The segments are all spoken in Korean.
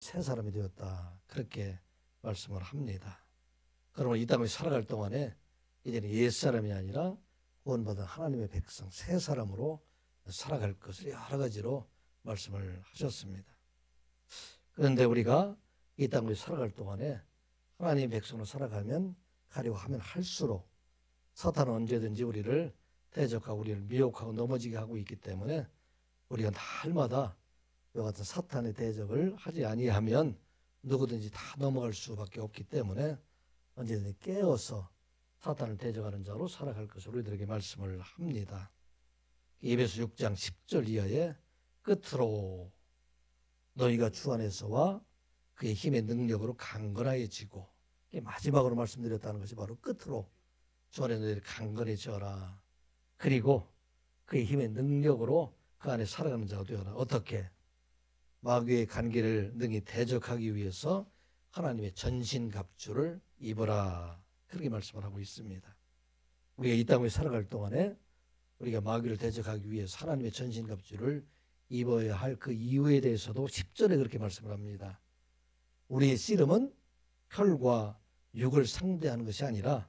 새 사람이 되었다. 그렇게 말씀을 합니다. 그러면 이 땅에 살아갈 동안에 이제는 옛사람이 아니라 구원받은 하나님의 백성, 새 사람으로 살아갈 것을 여러 가지로 말씀을 하셨습니다. 그런데 우리가 이 땅에 살아갈 동안에 하나님의 백성으로 살아가면 가려고 하면 할수록 사탄은 언제든지 우리를 대적하고 우리를 미혹하고 넘어지게 하고 있기 때문에 우리가 날마다 이와 같은 사탄의 대적을 하지 아니하면 누구든지 다 넘어갈 수밖에 없기 때문에 언제든지 깨어서 사탄을 대적하는 자로 살아갈 것을 우리들에게 말씀을 합니다. 에베소 6장 10절 이하에 끝으로 너희가 주 안에서와 그의 힘의 능력으로 강건해지고, 마지막으로 말씀드렸다는 것이 바로 끝으로 주 안에 너희를 강건해져라. 그리고 그의 힘의 능력으로 그 안에 살아가는 자가 되어라. 어떻게? 마귀의 간계를 능히 대적하기 위해서 하나님의 전신갑주를 입어라. 그렇게 말씀을 하고 있습니다. 우리가 이 땅에 살아갈 동안에 우리가 마귀를 대적하기 위해서 하나님의 전신갑주를 입어야 할 그 이유에 대해서도 10절에 그렇게 말씀을 합니다. 우리의 씨름은 혈과 육을 상대하는 것이 아니라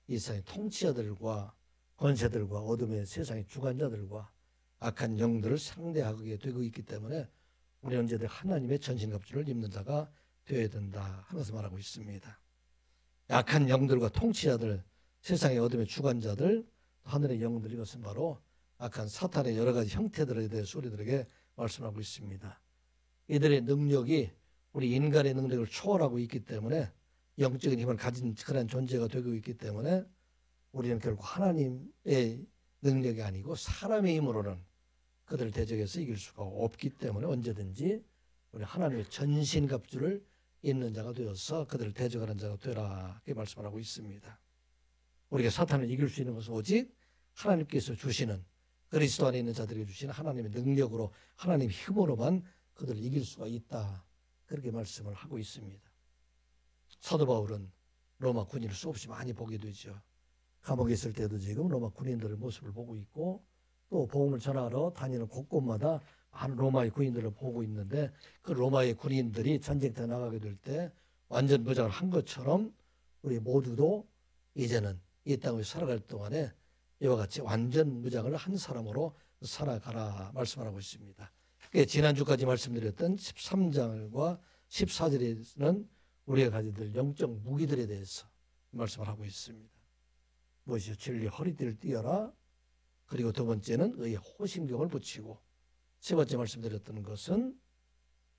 이 세상의 통치자들과 권세들과 어둠의 세상의 주관자들과 악한 영들을 상대하게 되고 있기 때문에 우리 언제든 하나님의 전신갑주를 입는 자가 되어야 된다 하는 것을 말하고 있습니다. 악한 영들과 통치자들, 세상의 어둠의 주관자들, 하늘의 영들, 이것은 바로 악한 사탄의 여러 가지 형태들에 대해서 우리들에게 말씀하고 있습니다. 이들의 능력이 우리 인간의 능력을 초월하고 있기 때문에 영적인 힘을 가진 그런 존재가 되고 있기 때문에 우리는 결국 하나님의 능력이 아니고 사람의 힘으로는 그들을 대적해서 이길 수가 없기 때문에 언제든지 우리 하나님의 전신갑주를 입는 자가 되어서 그들을 대적하는 자가 되라, 이렇게 말씀을 하고 있습니다. 우리가 사탄을 이길 수 있는 것은 오직 하나님께서 주시는, 그리스도 안에 있는 자들에게 주시는 하나님의 능력으로, 하나님의 힘으로만 그들을 이길 수가 있다, 그렇게 말씀을 하고 있습니다. 사도 바울은 로마 군인을 수없이 많이 보게 되죠. 감옥에 있을 때도 지금 로마 군인들의 모습을 보고 있고, 또 복음을 전하러 다니는 곳곳마다 많은 로마의 군인들을 보고 있는데, 그 로마의 군인들이 전쟁터에 나가게 될 때 완전 무장을 한 것처럼 우리 모두도 이제는 이 땅에 살아갈 동안에 이와 같이 완전 무장을 한 사람으로 살아가라 말씀을 하고 있습니다. 지난주까지 말씀드렸던 13장과 14절에는 우리가 가져야 될 영적 무기들에 대해서 말씀을 하고 있습니다. 무엇이요? 진리 허리띠를 띠어라. 그리고 두 번째는 의의 호심경을 붙이고, 세 번째 말씀드렸던 것은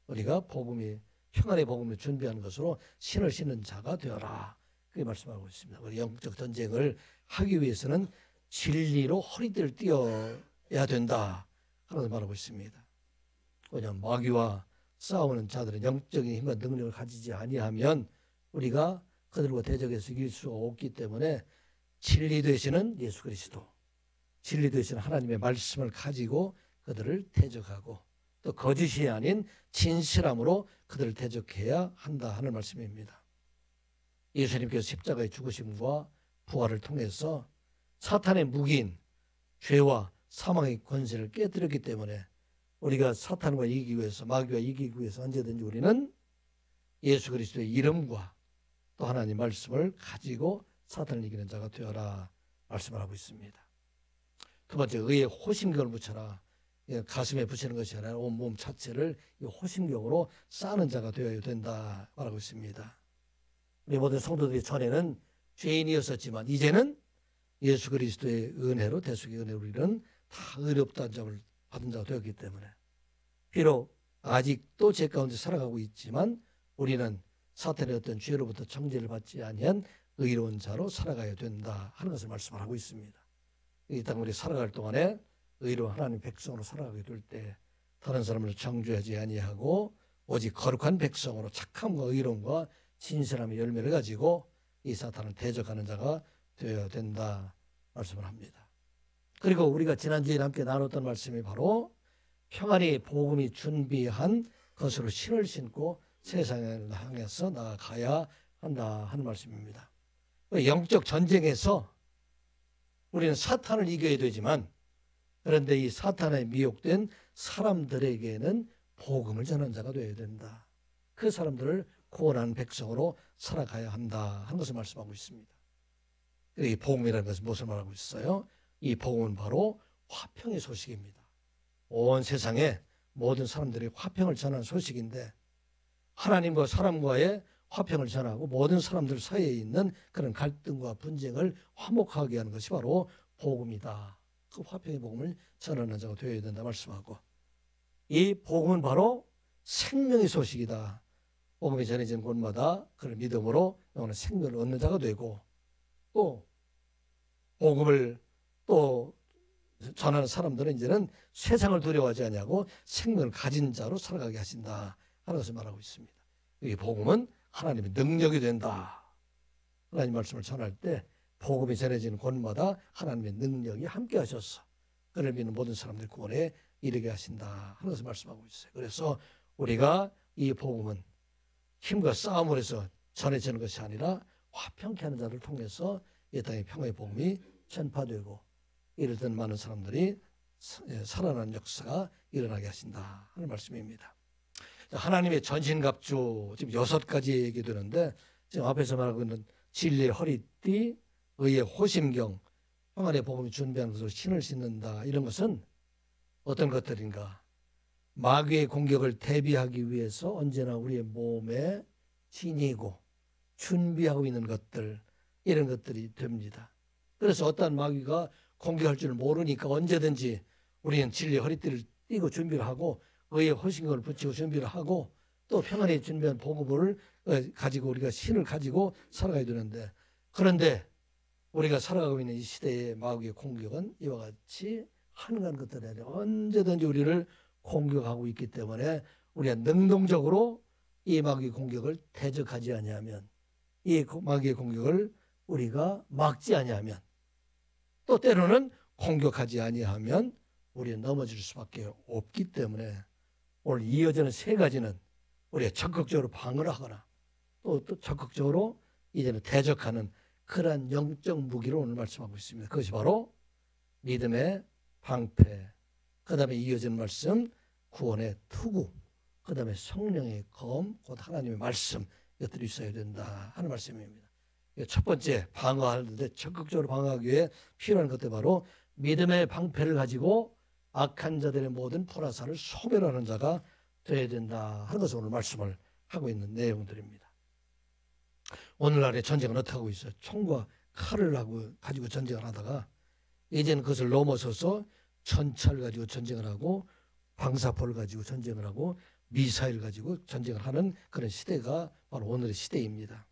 우리가 복음이, 평안의 복음을 준비하는 것으로 신을 신는 자가 되어라, 그렇게 말씀하고 있습니다. 우리 영적 전쟁을 하기 위해서는 진리로 허리띠를 띄어야 된다 하는 것을 말하고 있습니다. 왜냐하면 마귀와 싸우는 자들은 영적인 힘과 능력을 가지지 아니하면 우리가 그들과 대적해서 이길 수가 없기 때문에 진리 되시는 예수 그리스도, 진리 되시는 하나님의 말씀을 가지고 그들을 대적하고, 또 거짓이 아닌 진실함으로 그들을 대적해야 한다 하는 말씀입니다. 예수님께서 십자가의 죽으심과 부활을 통해서 사탄의 무기인 죄와 사망의 권세를 깨뜨렸기 때문에 우리가 사탄과 이기기 위해서, 마귀와 이기기 위해서 언제든지 우리는 예수 그리스도의 이름과 또 하나님 말씀을 가지고 사탄을 이기는 자가 되어라 말씀을 하고 있습니다. 두 번째, 의의 호심경을 붙여라. 가슴에 붙이는 것이 아니라 온몸 자체를 이 호심경으로 쌓는 자가 되어야 된다 말하고 있습니다. 우리 모든 성도들이 전에는 죄인이었었지만 이제는 예수 그리스도의 은혜로, 대속의 은혜로 우리는 다 의롭다는 점을 받은 자가 되었기 때문에, 비록 아직도 죄 가운데 살아가고 있지만 우리는 사탄의 어떤 죄로부터 정죄를 받지 아니한 의로운 자로 살아가야 된다 하는 것을 말씀하고 있습니다. 이 땅 우리 살아갈 동안에 의로운 하나님 백성으로 살아가게 될 때 다른 사람을 정죄하지 아니하고 오직 거룩한 백성으로 착함과 의로움과 진실함의 열매를 가지고 이 사탄을 대적하는 자가 되어야 된다 말씀을 합니다. 그리고 우리가 지난주에 함께 나눴던 말씀이 바로 평안의 복음이 준비한 것으로 신을 신고 세상을 향해서 나아가야 한다 하는 말씀입니다. 영적 전쟁에서 우리는 사탄을 이겨야 되지만, 그런데 이 사탄에 미혹된 사람들에게는 복음을 전하는 자가 되어야 된다. 그 사람들을 구원하는 백성으로 살아가야 한다 하는 것을 말씀하고 있습니다. 이 복음이라는 것은 무엇을 말하고 있어요? 이 복음은 바로 화평의 소식입니다. 온 세상에 모든 사람들이 화평을 전하는 소식인데, 하나님과 사람과의 화평을 전하고 모든 사람들 사이에 있는 그런 갈등과 분쟁을 화목하게 하는 것이 바로 복음이다. 그 화평의 복음을 전하는 자가 되어야 된다 말씀하고, 이 복음은 바로 생명의 소식이다. 복음이 전해지는 곳마다 그런 믿음으로 영원한 생명을 얻는 자가 되고, 또 복음을 또 전하는 사람들은 이제는 세상을 두려워하지 아니하고 생명을 가진 자로 살아가게 하신다 하는 것을 말하고 있습니다. 이 복음은 하나님의 능력이 된다. 하나님 말씀을 전할 때 복음이 전해지는 곳마다 하나님의 능력이 함께 하셔서 그를 믿는 모든 사람들 구원에 이르게 하신다 하는 것을 말씀하고 있어요. 그래서 우리가 이 복음은 힘과 싸움을 해서 전해지는 것이 아니라 화평케 하는 자를 통해서 이 땅의 평화의 복음이 전파되고 이를 듣는 많은 사람들이 살아나는 역사가 일어나게 하신다 하는 말씀입니다. 하나님의 전신갑주 지금 6가지 얘기되는데, 지금 앞에서 말하고 있는 진리의 허리띠, 의의 호심경, 평안의 복음이 준비하는 것으로 신을 신는다, 이런 것은 어떤 것들인가? 마귀의 공격을 대비하기 위해서 언제나 우리의 몸에 지니고 준비하고 있는 것들, 이런 것들이 됩니다. 그래서 어떤 마귀가 공격할 줄 모르니까 언제든지 우리는 진리의 허리띠를 띠고 준비를 하고 의의 호심경을 붙이고 준비를 하고 또 평안에 준비한 복음을 가지고 우리가 신을 가지고 살아가야 되는데, 그런데 우리가 살아가고 있는 이 시대의 마귀의 공격은 이와 같이 한가한 것들이 아니라 언제든지 우리를 공격하고 있기 때문에 우리가 능동적으로 이 마귀의 공격을 대적하지 아니하면, 이 마귀의 공격을 우리가 막지 아니하면, 또 때로는 공격하지 아니하면 우리는 넘어질 수밖에 없기 때문에 오늘 이어지는 3가지는 우리가 적극적으로 방어를 하거나 또 적극적으로 이제는 대적하는 그러한 영적 무기로 오늘 말씀하고 있습니다. 그것이 바로 믿음의 방패, 그 다음에 이어지는 말씀 구원의 투구, 그 다음에 성령의 검, 곧 하나님의 말씀, 이것들이 있어야 된다 하는 말씀입니다. 첫 번째, 방어하는데 적극적으로 방어하기 위해 필요한 것들 바로 믿음의 방패를 가지고 악한 자들의 모든 포라사를 소멸하는 자가 되어야 된다 하는 것을 오늘 말씀을 하고 있는 내용들입니다. 오늘날의 전쟁은 어떻게 하고 있어요? 총과 칼을 가지고 전쟁을 하다가 이제는 그것을 넘어서서 전차를 가지고 전쟁을 하고 방사포를 가지고 전쟁을 하고 미사일 가지고 전쟁을 하는 그런 시대가 바로 오늘의 시대입니다.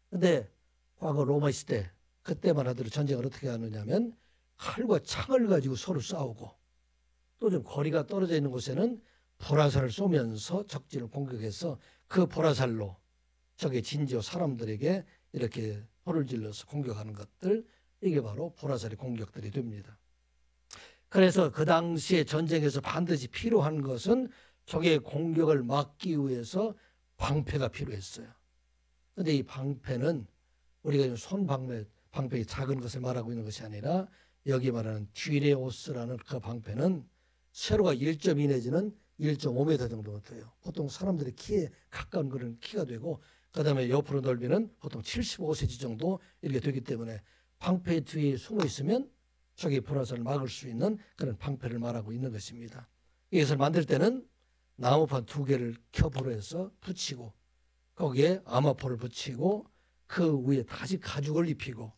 그런데 과거 로마 시대 그때만 하더라도 전쟁을 어떻게 하느냐면 칼과 창을 가지고 서로 싸우고 또 좀 거리가 떨어져 있는 곳에는 보라살을 쏘면서 적진을 공격해서 그 보라살로 적의 진지와 사람들에게 이렇게 포를 질러서 공격하는 것들, 이게 바로 보라살의 공격들이 됩니다. 그래서 그 당시에 전쟁에서 반드시 필요한 것은 적의 공격을 막기 위해서 방패가 필요했어요. 그런데 이 방패는 우리가 방패의 작은 것을 말하고 있는 것이 아니라 여기 말하는 듀레오스라는 그 방패는 세로가 1.2 내지는 1.5m 정도가 돼요. 보통 사람들의 키에 가까운 그런 키가 되고, 그 다음에 옆으로 넓이는 보통 75cm 정도 이렇게 되기 때문에 방패 뒤에 숨어 있으면 적의 보라살을 막을 수 있는 그런 방패를 말하고 있는 것입니다. 이것을 만들 때는 나무판 2개를 겹으로 해서 붙이고 거기에 아마포를 붙이고 그 위에 다시 가죽을 입히고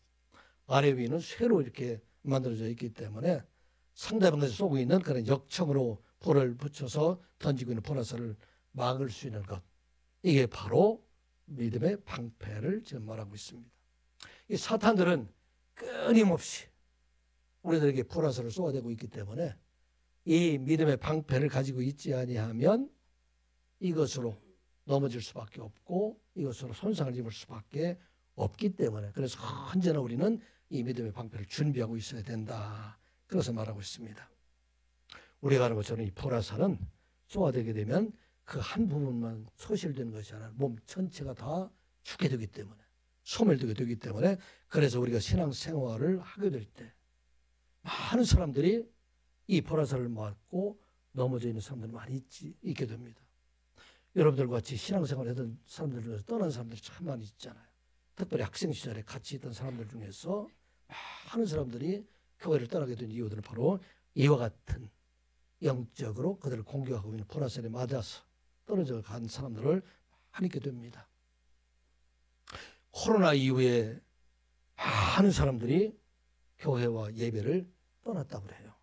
아래 위는 쇠로 이렇게 만들어져 있기 때문에 상대방에서 쏘고 있는 그런 역청으로 볼을 붙여서 던지고 있는 보라살을 막을 수 있는 것, 이게 바로 믿음의 방패를 지금 말하고 있습니다. 이 사탄들은 끊임없이 우리들에게 보라살을 쏘아대고 있기 때문에 이 믿음의 방패를 가지고 있지 아니하면 이것으로 넘어질 수밖에 없고 이것으로 손상을 입을 수밖에 없기 때문에, 그래서 언제나 우리는 이 믿음의 방패를 준비하고 있어야 된다, 그것을 말하고 있습니다. 우리가 아는 것처럼 이 보라살은 쏘아대게 되면 그 한 부분만 소실되는 것이 아니라 몸 전체가 다 죽게 되기 때문에, 소멸되게 되기 때문에, 그래서 우리가 신앙생활을 하게 될 때 많은 사람들이 이 보라살을 맞고 넘어져 있는 사람들이 많이 있게 됩니다. 여러분들과 같이 신앙생활을 하던 사람들 중에서 떠난 사람들이 참 많이 있잖아요. 특별히 학생 시절에 같이 있던 사람들 중에서 많은 사람들이 교회를 떠나게 된 이유들은 바로 이와 같은 영적으로 그들을 공격하고 있는 포라셀에 맞아서 떨어져 간 사람들을 많이 있게 됩니다. 코로나 이후에 많은 사람들이 교회와 예배를 떠났다고 그래요.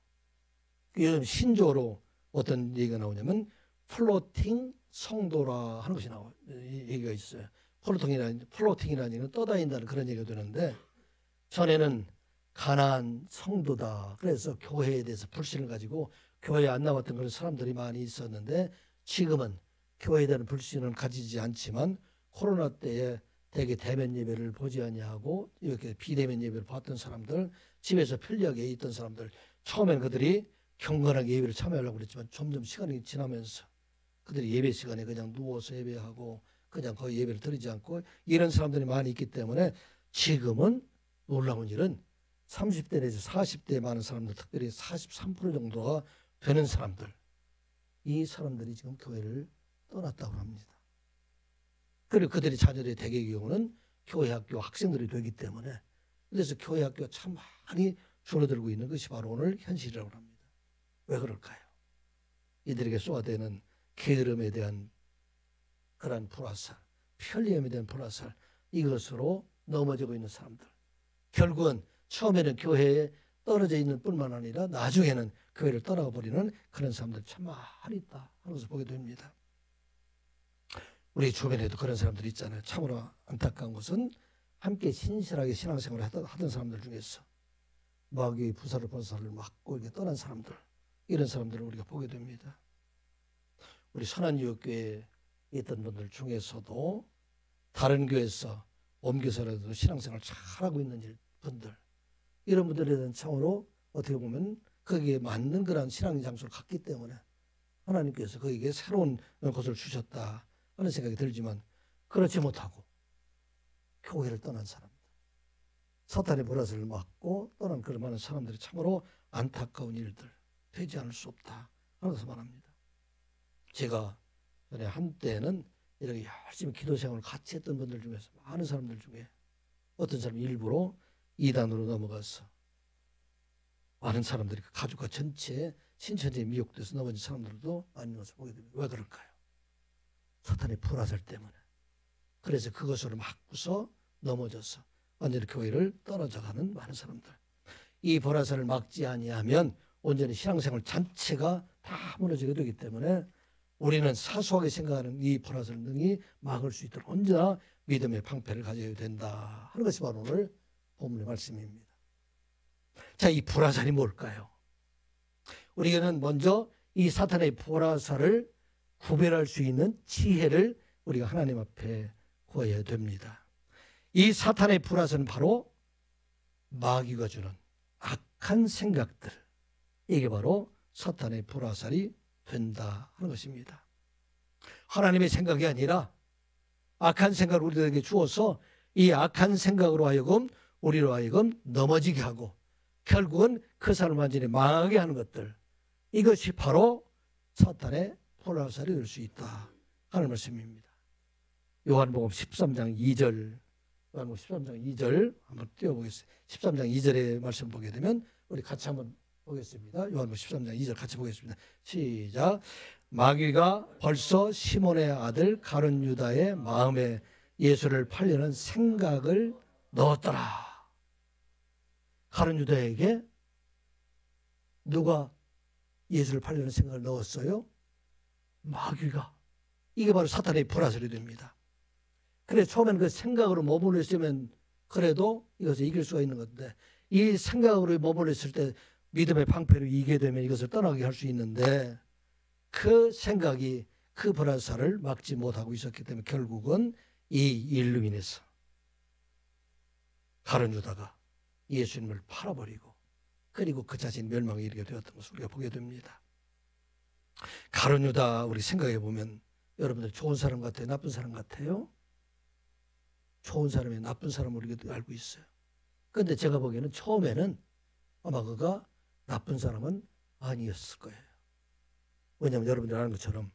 요즘 신조어로 어떤 얘기가 나오냐면 플로팅 성도라 하는 것이 나와요. 얘기가 있어요. 플로팅이라는 얘기는 떠다닌다는 그런 얘기가 되는데, 전에는 가난한 성도다. 그래서 교회에 대해서 불신을 가지고 교회에 안 나왔던 그런 사람들이 많이 있었는데, 지금은 교회에 대한 불신은 가지지 않지만 코로나 때에 대개 대면 예배를 보지 아니하고 이렇게 비대면 예배를 봤던 사람들, 집에서 편리하게 있던 사람들, 처음엔 그들이 경건하게 예배를 참여하려고 그랬지만 점점 시간이 지나면서 그들이 예배 시간에 그냥 누워서 예배하고 그냥 거의 예배를 드리지 않고 이런 사람들이 많이 있기 때문에 지금은 놀라운 일은 30대 내지 40대에 많은 사람들, 특별히 43% 정도가 되는 사람들, 이 사람들이 지금 교회를 떠났다고 합니다. 그리고 그들이 자녀들의 대개의 경우는 교회 학교 학생들이 되기 때문에, 그래서 교회 학교가 참 많이 줄어들고 있는 것이 바로 오늘 현실이라고 합니다. 왜 그럴까요? 이들에게 쏟아대는 게으름에 대한 그러한 불화살, 편리함에 대한 불화살, 이것으로 넘어지고 있는 사람들, 결국은 처음에는 교회에 떨어져 있는 뿐만 아니라 나중에는 교회를 떠나가 버리는 그런 사람들 참 많이 있다 하는 것을 보게 됩니다. 우리 주변에도 그런 사람들이 있잖아요. 참으로 안타까운 것은 함께 신실하게 신앙생활을 하던 사람들 중에서 마귀의 부사를 맞고 이렇게 떠난 사람들, 이런 사람들을 우리가 보게 됩니다. 우리 선한유업교회에 있던 분들 중에서도 다른 교회에서 옮겨서라도 신앙생활을 잘하고 있는 분들, 이런 분들에 대한 참으로 어떻게 보면 거기에 맞는 그런 신앙의 장소를 갖기 때문에 하나님께서 거기에 새로운 것을 주셨다 하는 생각이 들지만, 그렇지 못하고 교회를 떠난 사람들, 사탄의 불화살을 맞고 떠난 그런 많은 사람들이 참으로 안타까운 일들, 되지 않을 수 없다 하는 것을 말합니다. 제가 전에 한때는 이렇게 열심히 기도 생활을 같이 했던 분들 중에서 많은 사람들 중에 어떤 사람이 일부러 이단으로 넘어가서 많은 사람들이 그 가족과 전체에 신천지에 미혹돼서 넘어진 사람들도 많은 것을 보게 됩니다. 왜 그럴까요? 사탄의 불화살 때문에. 그래서 그것으로 막고서 넘어져서 완전히 교회를 떨어져가는 많은 사람들. 이 불화살을 막지 아니하면 온전히 신앙생활 전체가 다 무너지게 되기 때문에 우리는 사소하게 생각하는 이 불화살 등이 막을 수 있도록 언제나 믿음의 방패를 가져야 된다 하는 것이 바로 오늘 본문의 말씀입니다. 자, 이 불화살이 뭘까요? 우리는 먼저 이 사탄의 불화살을 구별할 수 있는 지혜를 우리가 하나님 앞에 구해야 됩니다. 이 사탄의 불화살은 바로 마귀가 주는 악한 생각들, 이게 바로 사탄의 불화살이 된다 하는 것입니다. 하나님의 생각이 아니라 악한 생각을 우리에게 주어서 이 악한 생각으로 하여금 우리로 하여금 넘어지게 하고 결국은 그 사람을 완전히 망하게 하는 것들, 이것이 바로 사탄의 불화살이 될 수 있다 하는 말씀입니다. 요한복음 13장 2절, 요한복음 13장 2절 한번 띄워보겠습니다. 13장 2절의 말씀 보게 되면 우리 같이 한번 보겠습니다. 요한복음 13장 2절 같이 보겠습니다. 시작. 마귀가 벌써 시몬의 아들 가룟 유다의 마음에 예수를 팔려는 생각을 넣었더라. 가룟 유다에게 누가 예수를 팔려는 생각을 넣었어요? 마귀가. 이게 바로 사탄의 불화살이 됩니다. 그래, 처음에는 그 생각으로 머물러 있으면 그래도 이것을 이길 수가 있는 건데, 이 생각으로 머물러 있을 때 믿음의 방패로 이기게 되면 이것을 떠나게 할 수 있는데, 그 생각이 그 불화살을 막지 못하고 있었기 때문에 결국은 이 일로 인해서 가룟 유다가 예수님을 팔아버리고 그리고 그 자신 멸망에 이르게 되었던 것을 우리가 보게 됩니다. 가룟 유다, 우리 생각해 보면 여러분들 좋은 사람 같아요? 나쁜 사람 같아요? 좋은 사람이 나쁜 사람을 우리가 알고 있어요. 그런데 제가 보기에는 처음에는 아마 그가 나쁜 사람은 아니었을 거예요. 왜냐하면 여러분들 아는 것처럼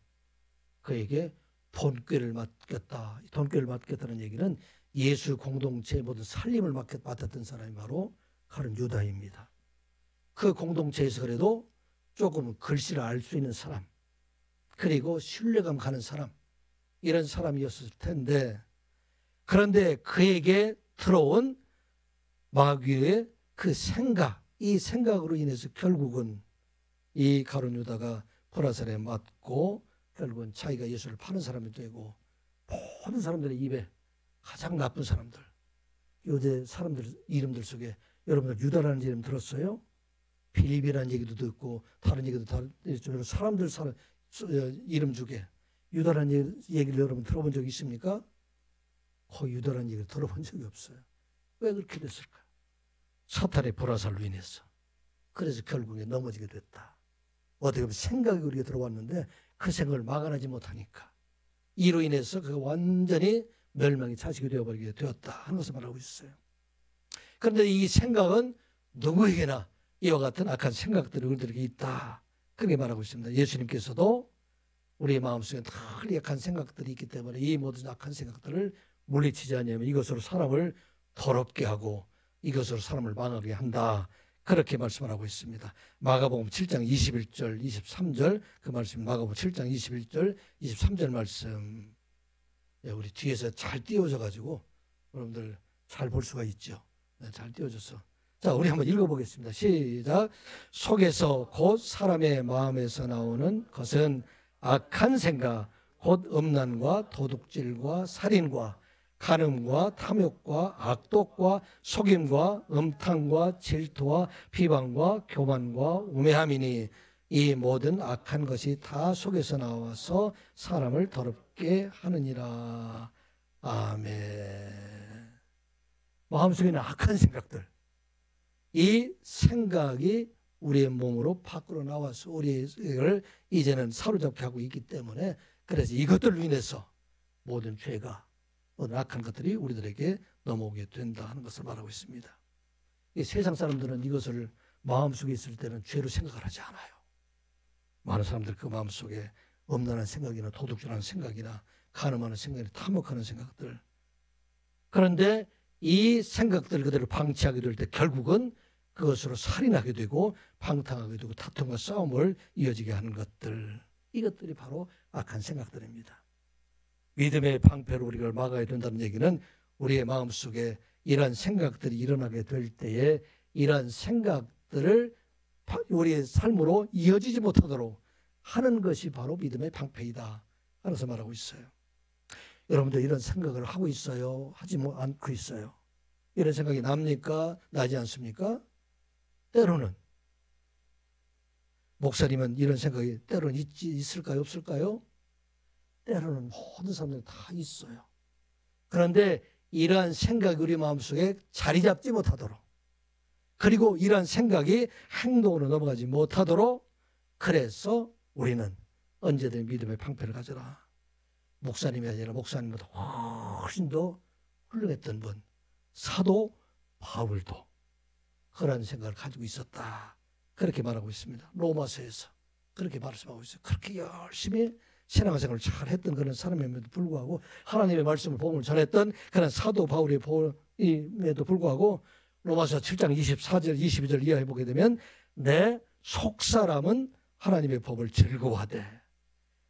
그에게 돈꾀를 맡겼다. 돈꾀를 맡겼다는 얘기는 예수 공동체의 모든 살림을 맡았던 사람이 바로 가룟 유다입니다. 그 공동체에서 그래도 조금 글씨를 알 수 있는 사람, 그리고 신뢰감 가는 사람, 이런 사람이었을 텐데, 그런데 그에게 들어온 마귀의 그 생각, 이 생각으로 인해서 결국은 이 가룟 유다가 포라살에 맞고 결국은 자기가 예수를 파는 사람이 되고, 모든 사람들의 입에 가장 나쁜 사람들, 요새 사람들 이름들 속에 여러분들 유다라는 이름 들었어요? 빌립이라는 얘기도 듣고 다른 얘기도 다른 사람들 이름 중에 유다라는 얘기를 여러분 들어본 적 있습니까? 거의 유다라는 얘기를 들어본 적이 없어요. 왜 그렇게 됐을까? 사탄의 보라살로 인해서. 그래서 결국에 넘어지게 됐다. 어떻게 보면 생각이 우리가 들어왔는데 그 생각을 막아내지 못하니까 이로 인해서 그가 완전히 멸망의 자식이 되어버리게 되었다 하는 것을 말하고 있어요. 그런데 이 생각은 누구에게나 이와 같은 악한 생각들이 우리들에게 있다, 그렇게 말하고 있습니다. 예수님께서도 우리의 마음속에 늘 악한 생각들이 있기 때문에 이 모든 악한 생각들을 물리치지 않으면 이것으로 사람을 더럽게 하고 이것으로 사람을 망하게 한다, 그렇게 말씀을 하고 있습니다. 마가복음 7장 21절 23절 그 말씀, 마가복음 7장 21절 23절 말씀, 우리 뒤에서 잘 띄워져 가지고 여러분들 잘 볼 수가 있죠. 잘 띄워져서. 자, 우리 한번 읽어보겠습니다. 시작. 속에서 곧 사람의 마음에서 나오는 것은 악한 생각, 곧 음란과 도둑질과 살인과 간음과 탐욕과 악독과 속임과 음탕과 질투와 비방과 교만과 우매함이니 이 모든 악한 것이 다 속에서 나와서 사람을 더럽게 하느니라. 아멘. 마음속에 있는 악한 생각들, 이 생각이 우리의 몸으로 밖으로 나와서 우리를 이제는 사로잡게 하고 있기 때문에, 그래서 이것들로 인해서 모든 죄가, 모든 악한 것들이 우리들에게 넘어오게 된다 하는 것을 말하고 있습니다. 이 세상 사람들은 이것을 마음속에 있을 때는 죄로 생각을 하지 않아요. 많은 사람들 그 마음속에 음란한 생각이나 도둑질하는 생각이나 간음하는 생각이나 탐욕하는 생각들, 그런데 이 생각들을 그대로 방치하게 될 때 결국은 그것으로 살인하게 되고 방탕하게 되고 다툼과 싸움을 이어지게 하는 것들, 이것들이 바로 악한 생각들입니다. 믿음의 방패로 우리가 막아야 된다는 얘기는 우리의 마음속에 이러한 생각들이 일어나게 될 때에 이러한 생각들을 우리의 삶으로 이어지지 못하도록 하는 것이 바로 믿음의 방패이다 하면서 말하고 있어요. 여러분들 이런 생각을 하고 있어요? 하지 않고 있어요? 이런 생각이 납니까? 나지 않습니까? 때로는 목사님은 이런 생각이 때로는 있을까요? 없을까요? 때로는 모든 사람들이 다 있어요. 그런데 이러한 생각이 우리 마음속에 자리 잡지 못하도록, 그리고 이러한 생각이 행동으로 넘어가지 못하도록, 그래서 우리는 언제든 믿음의 방패를 가져라. 목사님이 아니라 목사님보다 훨씬 더 훌륭했던 분, 사도 바울도 그런 생각을 가지고 있었다, 그렇게 말하고 있습니다. 로마서에서 그렇게 말씀하고 있어요. 그렇게 열심히 신앙생활을 잘 했던 그런 사람임에도 불구하고, 하나님의 말씀을 복음을 전했던 그런 사도 바울의 복음에도 불구하고, 로마서 7장 24절 22절 이하에 보게 되면 내 속사람은 하나님의 법을 즐거워하되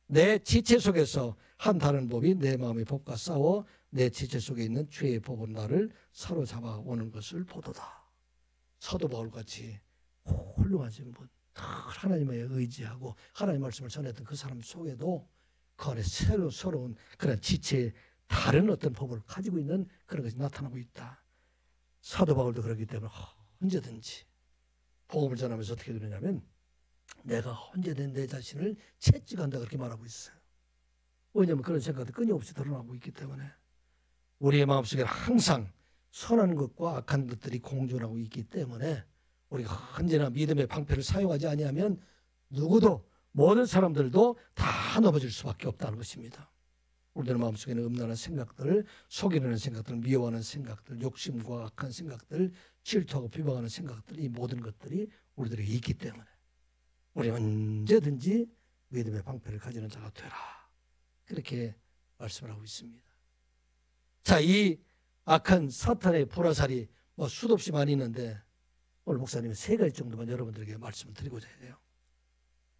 내 지체 속에서 한 다른 법이 내 마음의 법과 싸워 내 지체 속에 있는 죄의 법은 나를 사로잡아 오는 것을 보도다. 사도 바울같이 훌륭하신 분, 하나님에 의지하고 하나님의 말씀을 전했던 그 사람 속에도 그 안에 새로운 그런 지체의 다른 어떤 법을 가지고 있는 그런 것이 나타나고 있다. 사도 바울도 그렇기 때문에 언제든지 복음을 전하면서 어떻게 되느냐면 내가 언제든 내 자신을 채찍한다, 그렇게 말하고 있어요. 왜냐하면 그런 생각이 끊임없이 드러나고 있기 때문에 우리의 마음속에 항상 선한 것과 악한 것들이 공존하고 있기 때문에 우리가 언제나 믿음의 방패를 사용하지 아니하면 누구도, 모든 사람들도 다 넘어질 수밖에 없다는 것입니다. 우리들 마음속에는 음란한 생각들, 속이려는 생각들, 미워하는 생각들, 욕심과 악한 생각들, 질투하고 비방하는 생각들, 이 모든 것들이 우리들에게 있기 때문에 우리 언제든지 믿음의 방패를 가지는 자가 되라, 그렇게 말씀을 하고 있습니다. 자, 이 악한 사탄의 불화살이 수도 없이 많이 있는데 오늘 목사님은 3가지 정도만 여러분들에게 말씀을 드리고자 해요.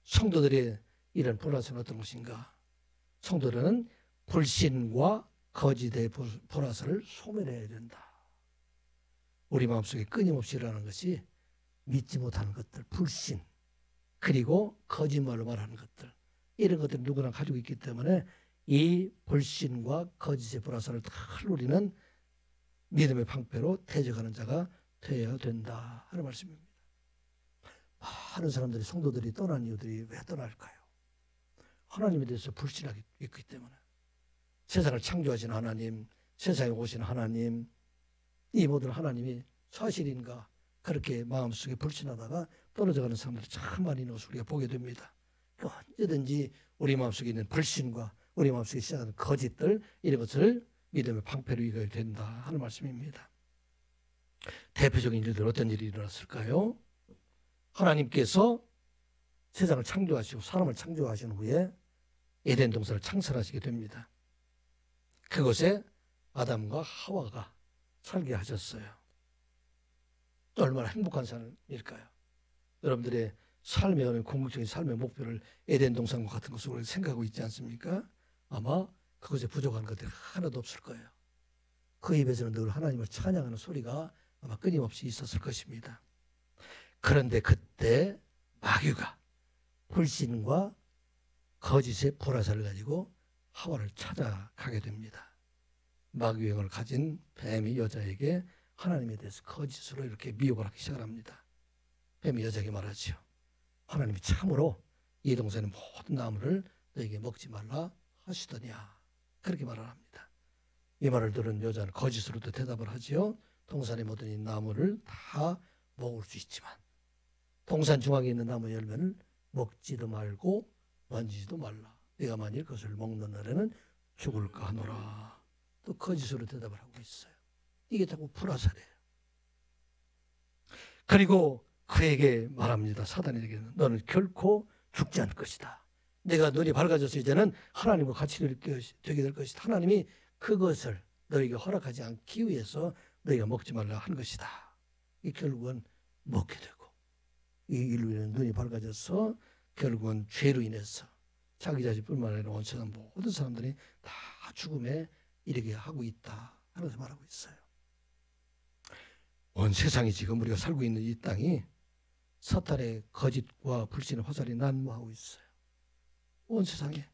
성도들의 이런 불화살은 어떤 것인가? 성도들은 불신과 거짓의 불화살을 소멸해야 된다. 우리 마음속에 끊임없이 일어나는 것이 믿지 못하는 것들, 불신, 그리고 거짓말로 말하는 것들, 이런 것들이 누구나 가지고 있기 때문에 이 불신과 거짓의 불화살을 다 우리는 믿음의 방패로 대적하는 자가 되어야 된다 하는 말씀입니다. 많은 사람들이, 성도들이 떠난 이유들이 왜 떠날까요? 하나님에 대해서 불신하기 있기 때문에. 세상을 창조하신 하나님, 세상에 오신 하나님, 이 모든 하나님이 사실인가 그렇게 마음속에 불신하다가 떨어져가는 사람들이 참 많이 있는 것을 우리가 보게 됩니다. 그러니까 언제든지 우리 마음속에 있는 불신과 우리 마음속에 시작하는 거짓들, 이런 것을 믿음의 방패로 이겨야 된다 하는 말씀입니다. 대표적인 일들, 어떤 일이 일어났을까요? 하나님께서 세상을 창조하시고 사람을 창조하신 후에 에덴 동산을 창설하시게 됩니다. 그곳에 아담과 하와가 살게 하셨어요. 얼마나 행복한 삶일까요? 여러분들의 삶의 어느 궁극적인 삶의 목표를 에덴 동산과 같은 것으로 생각하고 있지 않습니까? 아마 그것에 부족한 것들이 하나도 없을 거예요. 그 입에서는 늘 하나님을 찬양하는 소리가 아마 끊임없이 있었을 것입니다. 그런데 그때 마귀가 불신과 거짓의 불화살을 가지고 하와를 찾아가게 됩니다. 마귀의 영을 가진 뱀이 여자에게 하나님에 대해서 거짓으로 이렇게 미혹을 하기 시작을 합니다. 뱀이 여자에게 말하죠. 하나님이 참으로 이 동산의 모든 나무를 너에게 먹지 말라 하시더냐. 그렇게 말을 합니다. 이 말을 들은 여자는 거짓으로도 대답을 하지요. 동산의 모든 이 나무를 다 먹을 수 있지만 동산 중앙에 있는 나무 열매는 먹지도 말고 만지지도 말라. 네가 만일 그것을 먹는 날에는 죽을까 하노라. 또 거짓으로 대답을 하고 있어요. 이게 자꾸 불화살이에요. 그리고 그에게 말합니다. 사단에게는 너는 결코 죽지 않을 것이다. 내가 눈이 밝아져서 이제는 하나님과 같이 되게 될 것이다. 하나님이 그것을 너에게 허락하지 않기 위해서 너희가 먹지 말라 한 것이다. 이 결국은 먹게 되고 이 인류는 눈이 밝아져서 결국은 죄로 인해서 자기 자신뿐만 아니라 온 세상 모든 사람들이 다 죽음에 이르게 하고 있다 하면서 말하고 있어요. 온 세상이 지금 우리가 살고 있는 이 땅이 사탄의 거짓과 불신의 화살이 난무하고 있어요. 온 세상에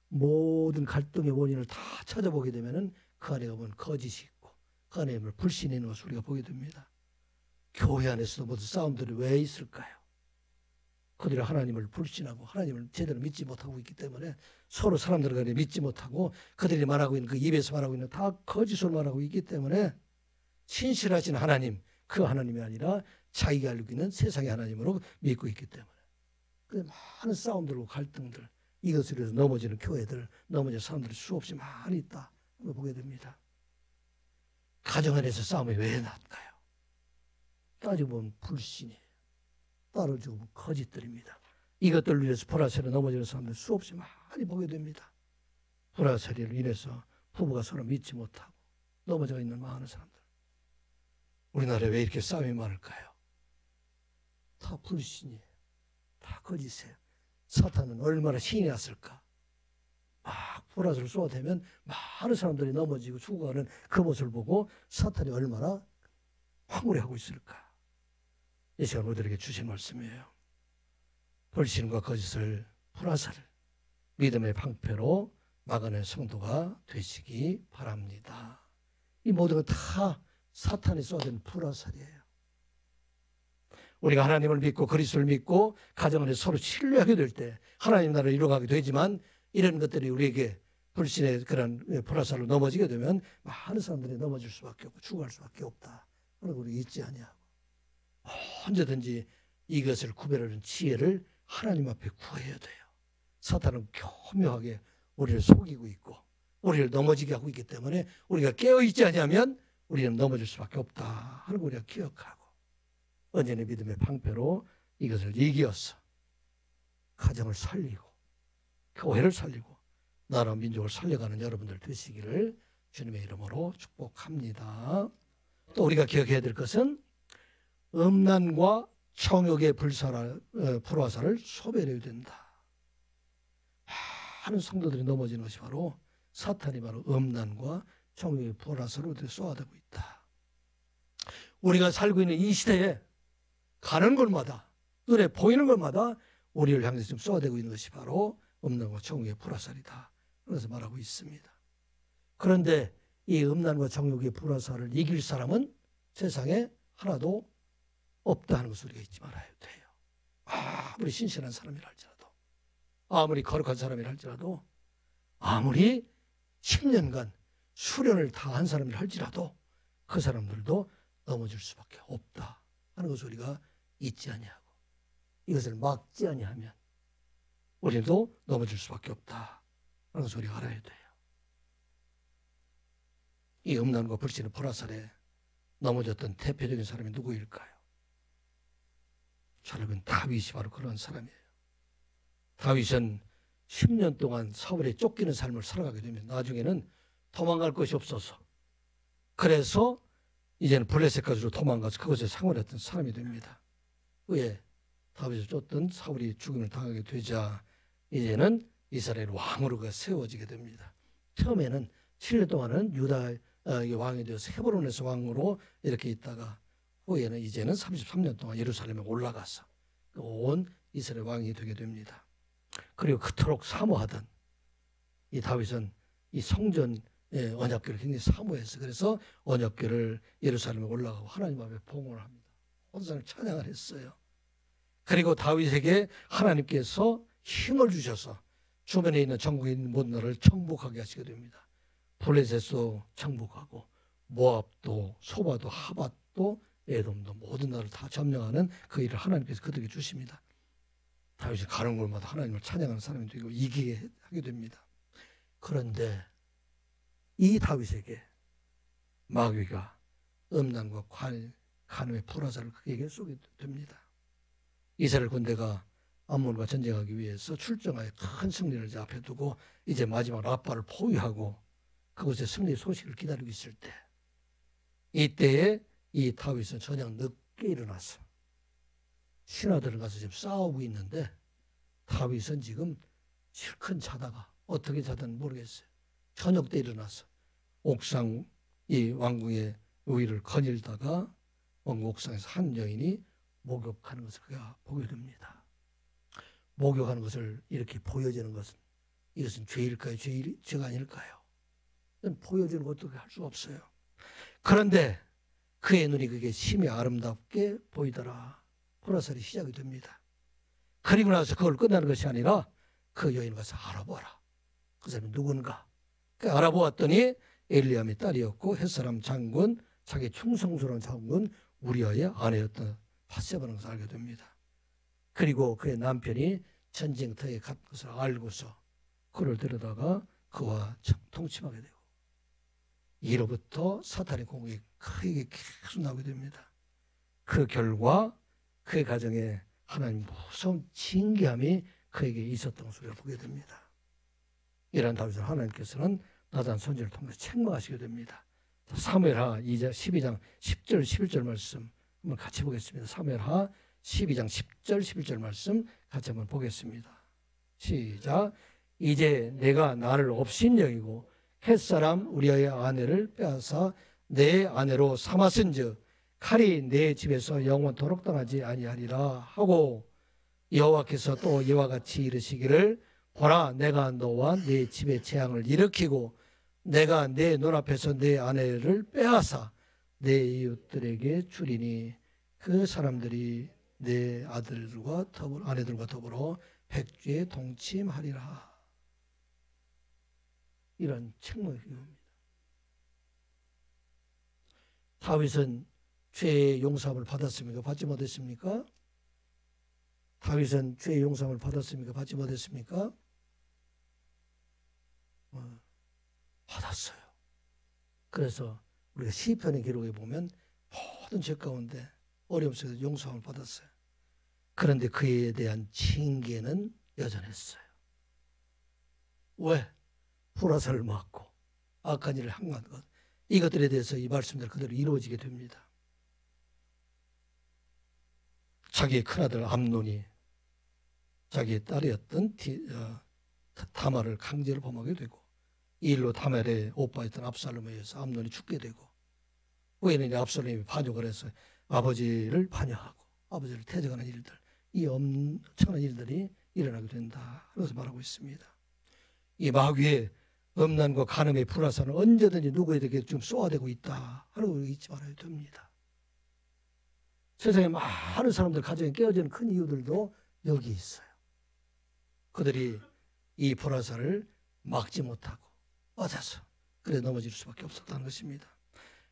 모든 갈등의 원인을 다 찾아보게 되면은 그 안에 보면 거짓이 있고 그 안에 보면 불신이 있는 것을 우리가 보게 됩니다. 교회 안에서도 모든 싸움들이 왜 있을까요? 그들이 하나님을 불신하고 하나님을 제대로 믿지 못하고 있기 때문에 서로 사람들 간에 믿지 못하고 그들이 말하고 있는 그 입에서 말하고 있는 다 거짓으로 말하고 있기 때문에 신실하신 하나님, 그 하나님이 아니라 자기가 알고 있는 세상의 하나님으로 믿고 있기 때문에 그 많은 싸움들과 갈등들, 이것으로 해서 넘어지는 교회들, 넘어지는 사람들이 수없이 많이 있다 보게 됩니다. 가정 안에서 싸움이 왜 날까요? 따지고 보면 불신이에요. 따르고 보면 거짓들입니다. 이것들로 인해서 불화살에 넘어지는 사람들 수없이 많이 보게 됩니다. 불화살로 인해서 부부가 서로 믿지 못하고 넘어져 있는 많은 사람들. 우리나라에 왜 이렇게 싸움이 많을까요? 다 불신이에요. 다 거짓이에요. 사탄은 얼마나 신이 났을까? 막 불화살을 쏘아대면 많은 사람들이 넘어지고 죽어가는 그 모습을 보고 사탄이 얼마나 황홀해하고 있을까? 이 시간 우리들에게 주신 말씀이에요. 불신과 거짓을, 불화살을 믿음의 방패로 막아낸 성도가 되시기 바랍니다. 이 모든 건 다 사탄이 쏘아댄 불화살이에요. 우리가 하나님을 믿고 그리스도를 믿고 가정 안에 서로 신뢰하게 될 때 하나님 나라를 이루어가게 되지만 이런 것들이 우리에게 불신의 그런 불화살로 넘어지게 되면 많은 사람들이 넘어질 수밖에 없고 죽어갈 수밖에 없다. 그리고 우리 잊지 아니하고 언제든지 이것을 구별하는 지혜를 하나님 앞에 구해야 돼요. 사탄은 교묘하게 우리를 속이고 있고 우리를 넘어지게 하고 있기 때문에 우리가 깨어있지 않으면 우리는 넘어질 수밖에 없다 하는 걸 우리가 기억하고 언제나 믿음의 방패로 이것을 이겨서 가정을 살리고 교회를 살리고 나라 민족을 살려가는 여러분들 되시기를 주님의 이름으로 축복합니다. 또 우리가 기억해야 될 것은 음란과 정욕의 불화살을 소멸해야 된다. 많은 성도들이 넘어지는 것이 바로 사탄이 바로 음란과 정욕의 불화살을 쏘아대고 있다. 우리가 살고 있는 이 시대에 가는 곳마다 눈에 보이는 곳마다 우리를 향해서 지금 쏘아대고 있는 것이 바로 음란과 정욕의 불화살이다. 그래서 말하고 있습니다. 그런데 이 음란과 정욕의 불화살을 이길 사람은 세상에 하나도 없다 하는 것을 우리가 잊지 말아야 돼요. 아무리 신실한 사람이라 할지라도, 아무리 거룩한 사람이라 할지라도, 아무리 10년간 수련을 다 한 사람이라 할지라도 그 사람들도 넘어질 수밖에 없다 하는 것을 우리가 잊지 아니하고 이것을 막지 아니하면 우리도 넘어질 수밖에 없다 하는 것을 우리가 알아야 돼요. 이 음란과 불신의 불화살에 넘어졌던 대표적인 사람이 누구일까요? 여러분, 다윗이 바로 그런 사람이에요. 다윗은 10년 동안 사울에 쫓기는 삶을 살아가게 되면 나중에는 도망갈 것이 없어서 그래서 이제는 블레셋까지로 도망가서 그곳에 생활했던 사람이 됩니다. 후에 다윗을 쫓던 사울이 죽임을 당하게 되자 이제는 이스라엘 왕으로 세워지게 됩니다. 처음에는 7년 동안은 유다의 왕이 되어서 헤브론에서 왕으로 이렇게 있다가 후에는 이제는 33년 동안 예루살렘에 올라가서 온 이스라엘 왕이 되게 됩니다. 그리고 그토록 사모하던 이 다윗은 이 성전 언약궤를 굉장히 사모했어요. 그래서 언약궤를 예루살렘에 올라가고 하나님 앞에 봉헌을 합니다. 온 사람을 찬양을 했어요. 그리고 다윗에게 하나님께서 힘을 주셔서 주변에 있는 전국에 있는 모든 나라를 정복하게 하시게 됩니다. 블레셋도 정복하고 모압도 소바도 하밧도 에돔도 모든 나라를 다 점령하는 그 일을 하나님께서 그들에게 주십니다. 다윗이 가는 곳마다 하나님을 찬양하는 사람이 되고 이기게 하게 됩니다. 그런데 이 다윗에게 마귀가 음란과 간음의 불화살을 그에게 쏘게 됩니다. 이스라엘 군대가 암몬과 전쟁하기 위해서 출정하여 큰 승리를 이제 앞에 두고 이제 마지막 라빠를 포위하고 그곳에 승리의 소식을 기다리고 있을 때 이때에 이 다윗은 저녁 늦게 일어나서 신하들을 가서 지금 싸우고 있는데 다윗은 지금 실컷 자다가 어떻게 자든 모르겠어요. 저녁 때 일어나서 옥상 이 왕궁의 위를 거닐다가 왕궁 옥상에서 한 여인이 목욕하는 것을 그가 보게 됩니다. 목욕하는 것을 이렇게 보여주는 것은 이것은 죄일까요? 죄가 아닐까요? 보여주는 것도 할 수가 없어요. 그런데 그의 눈이 그게 심히 아름답게 보이더라. 불화살이 시작이 됩니다. 그리고 나서 그걸 끝나는 것이 아니라 그 여인을 가서 알아보아라. 그 사람이 누군가. 알아보았더니 엘리암의 딸이었고 햇사람 장군, 자기 충성스러운 장군 우리아의 아내였던 밧세바라는 것을 알게 됩니다. 그리고 그의 남편이 전쟁터에 간 것을 알고서 그를 데려다가 그와 통침하게 되고 이로부터 사탄의 공격이 크게 계속 나오게 됩니다. 그 결과 그의 가정에 하나님 무서운 징계함이 그에게 있었던 것을 우리가 보게 됩니다. 이러한 다윗을 하나님께서는 나단 선지를 통해서 책망하시게 됩니다. 사무엘하 12장 10절 11절 말씀 한번 같이 보겠습니다. 사무엘하 12장 10절 11절 말씀 같이 한번 보겠습니다. 시작. 이제 내가 나를 업신 여기고 햇사람 우리아의 아내를 빼앗아 내 아내로 삼았은즉 칼이 내 집에서 영원토록 떠나지 아니하리라 하고 여호와께서 또 이와 같이 이르시기를 보라 내가 너와 내 집에 재앙을 일으키고 내가 내 눈앞에서 내 아내를 빼앗아 내 이웃들에게 주리니 그 사람들이 내 아내들과 더불어 백주에 동침하리라. 이런 책망이 옵니다. 다윗은 죄의 용서함을 받았습니까? 받지 못했습니까? 다윗은 죄의 용서함을 받았습니까? 받지 못했습니까? 받았어요. 그래서 우리가 시편의 기록에 보면 모든 죄 가운데 어려움 속에서 용서함을 받았어요. 그런데 그에 대한 징계는 여전했어요. 왜? 불화살을 맞고 악한 일을 행한 것, 이것들에 대해서 이 말씀대로 그대로 이루어지게 됩니다. 자기의 큰아들 암논이 자기의 딸이었던 다말을 강제로 범하게 되고, 이 일로 다말의 오빠였던 압살롬에 의해서 암논이 죽게 되고, 후에는 압살롬이 반역을 해서 아버지를 반역하고 아버지를 퇴적하는 일들, 이 엄청난 일들이 일어나게 된다 그래서 말하고 있습니다. 이 마귀의 음란과 간음의 불화살은 언제든지 누구에게 지금 쏘아대고 있다 하고 잊지 말아야 됩니다. 세상에 많은 사람들 가정이 깨어지는 큰 이유들도 여기 있어요. 그들이 이 불화살을 막지 못하고 맞아서 그래 넘어질 수밖에 없었다는 것입니다.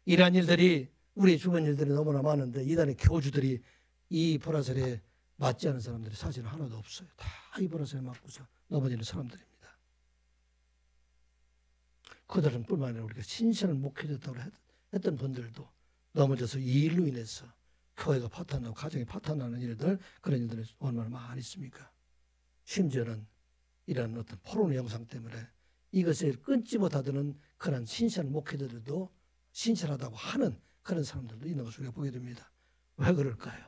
이러한 일들이 우리 주변 일들이 너무나 많은데 이단의 교주들이 이 불화살에 맞지 않은 사람들이 사실은 하나도 없어요. 다 이 불화살에 맞고서 넘어지는 사람들입니다. 그들은 뿐만 아니라 우리가 신실한 목회자라고 했던 분들도 넘어져서 이 일로 인해서 교회가 파탄나고 가정이 파탄나는 일들, 그런 일들이 얼마나 많이 있습니까? 심지어는 이런 어떤 포로의 영상 때문에 이것을 끊지 못하던 그런 신실한 목회자들도 신실하다고 하는 그런 사람들도 있는 것을 우리가 보게 됩니다. 왜 그럴까요?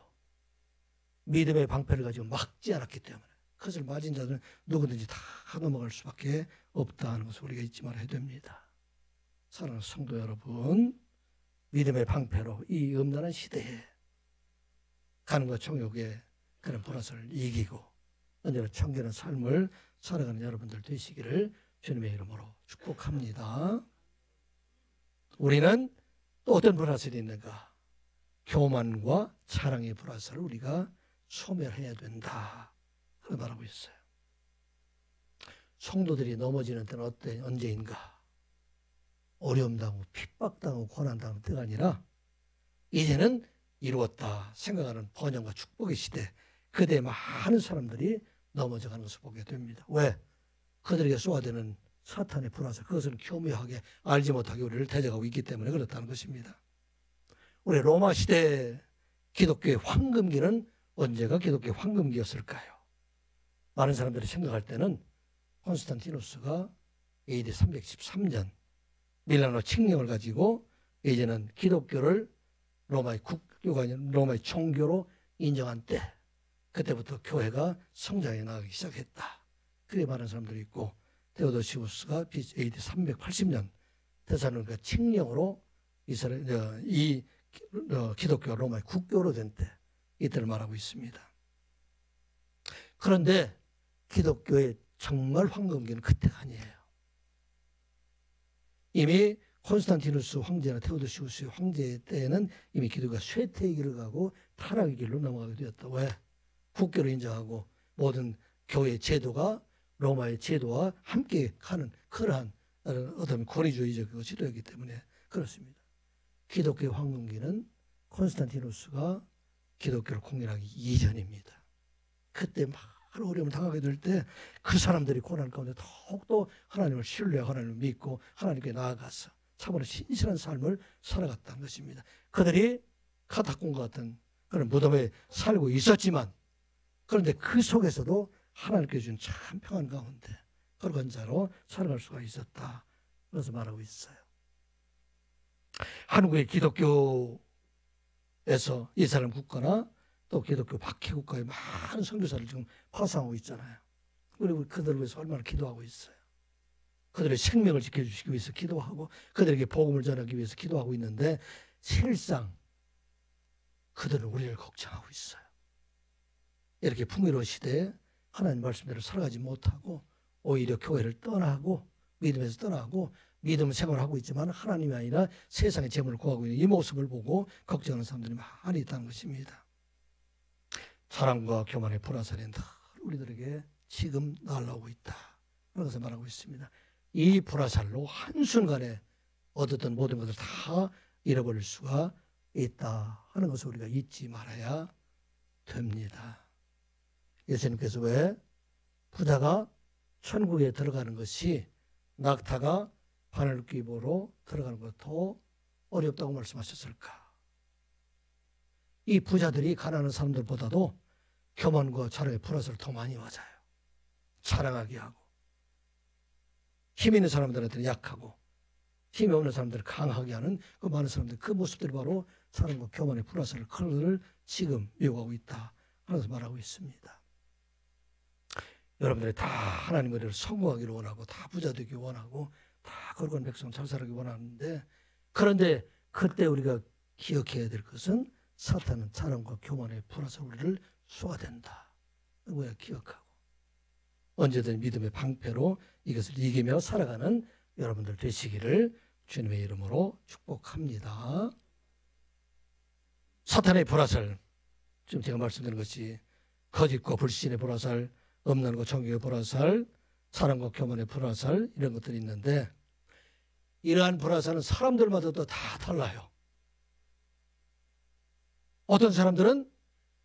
믿음의 방패를 가지고 막지 않았기 때문에. 그것을 맞은 자들은 누구든지 다 넘어갈 수밖에 없다는 것을 우리가 잊지 말아야 됩니다. 사랑하는 성도 여러분, 믿음의 방패로 이 음란한 시대에 간음과 정욕의 그런 불화살을 이기고 언제나 청결한 삶을 살아가는 여러분들 되시기를 주님의 이름으로 축복합니다. 우리는 또 어떤 불화살이 있는가? 교만과 자랑의 불화살을 우리가 소멸해야 된다. 그렇게 말하고 있어요. 성도들이 넘어지는 때는 언제인가? 어려움당하고 핍박당하고 고난당하는 때가 아니라 이제는 이루었다 생각하는 번영과 축복의 시대, 그때 많은 사람들이 넘어져가는 것을 보게 됩니다. 왜? 그들에게 쏘아대는 사탄의 불화살, 그것을 교묘하게 알지 못하게 우리를 대적하고 있기 때문에 그렇다는 것입니다. 우리 로마 시대 기독교의 황금기는 언제가 기독교의 황금기였을까요? 많은 사람들이 생각할 때는 콘스탄티누스가 AD 313년 밀라노 칙령을 가지고 이제는 기독교를 로마의 국교가 아니라 로마의 종교로 인정한 때, 그때부터 교회가 성장해 나가기 시작했다. 그렇게 말하는 사람들이 있고, 데오도시우스가 AD 380년 데살로니가 칙령으로 이 기독교가 로마의 국교로 된 때, 이때를 말하고 있습니다. 그런데 기독교의 정말 황금기는 그때가 아니에요. 이미 콘스탄티누스 황제나 테오도시우스 황제 때에는 이미 기독교가 쇠퇴의 길을 가고 타락의 길로 넘어가게 되었다. 왜? 국교로 인정하고 모든 교회 제도가 로마의 제도와 함께 가는 그러한 어떤 권위주의적 지도였기 때문에 그렇습니다. 기독교의 황금기는 콘스탄티누스가 기독교를 공인하기 이전입니다. 그때 많은 어려움을 당하게 될 때 그 사람들이 고난 가운데 더욱더 하나님을 신뢰하고 하나님을 믿고 하나님께 나아가서 참으로 신실한 삶을 살아갔다는 것입니다. 그들이 카타콤과 같은 그런 무덤에 살고 있었지만, 그런데 그 속에서도 하나님께 주신 참 평안 가운데 그런 자로 살아갈 수가 있었다. 그래서 말하고 있어요. 한국의 기독교에서 이스라엘 국가나 또 기독교 박해 국가의 많은 선교사를 지금 파송하고 있잖아요. 그리고 그들을 위해서 얼마나 기도하고 있어요. 그들의 생명을 지켜주시기 위해서 기도하고 그들에게 복음을 전하기 위해서 기도하고 있는데, 실상 그들은 우리를 걱정하고 있어요. 이렇게 풍요로운 시대에 하나님 말씀대로 살아가지 못하고 오히려 교회를 떠나고 믿음에서 떠나고 믿음 생활을 하고 있지만 하나님이 아니라 세상의 재물을 구하고 있는 이 모습을 보고 걱정하는 사람들이 많이 있다는 것입니다. 자랑과 교만의 불화살이 늘 우리들에게 지금 날아오고 있다. 그래서 말하고 있습니다. 이 불화살로 한순간에 얻었던 모든 것을 다 잃어버릴 수가 있다 하는 것을 우리가 잊지 말아야 됩니다. 예수님께서 왜 부자가 천국에 들어가는 것이 낙타가 바늘귀보로 들어가는 것 더 어렵다고 말씀하셨을까? 이 부자들이 가난한 사람들보다도 교만과 자랑의 불화살을 더 많이 맞아요. 자랑하게 하고 힘 있는 사람들한테는 약하고 힘이 없는 사람들을 강하게 하는 그 많은 사람들, 그 모습들이 바로 사랑과 교만의 불화살을 그를 지금 미혹하고 있다 하면서 말하고 있습니다. 여러분들이 다 하나님 의를 성공하기를 원하고 다 부자 되기 원하고 다 거룩한 백성 잘 살기 원하는데, 그런데 그때 우리가 기억해야 될 것은 사탄은 사랑과 교만의 불화살 우리를 쏘아댄다. 우리가 기억하고 언제든 믿음의 방패로 이것을 이기며 살아가는 여러분들 되시기를 주님의 이름으로 축복합니다. 사탄의 불화살, 지금 제가 말씀드린 것이 거짓과 불신의 불화살, 음란과 정욕의 불화살, 사랑과 교만의 불화살, 이런 것들이 있는데, 이러한 불화살은 사람들마다도 다 달라요. 어떤 사람들은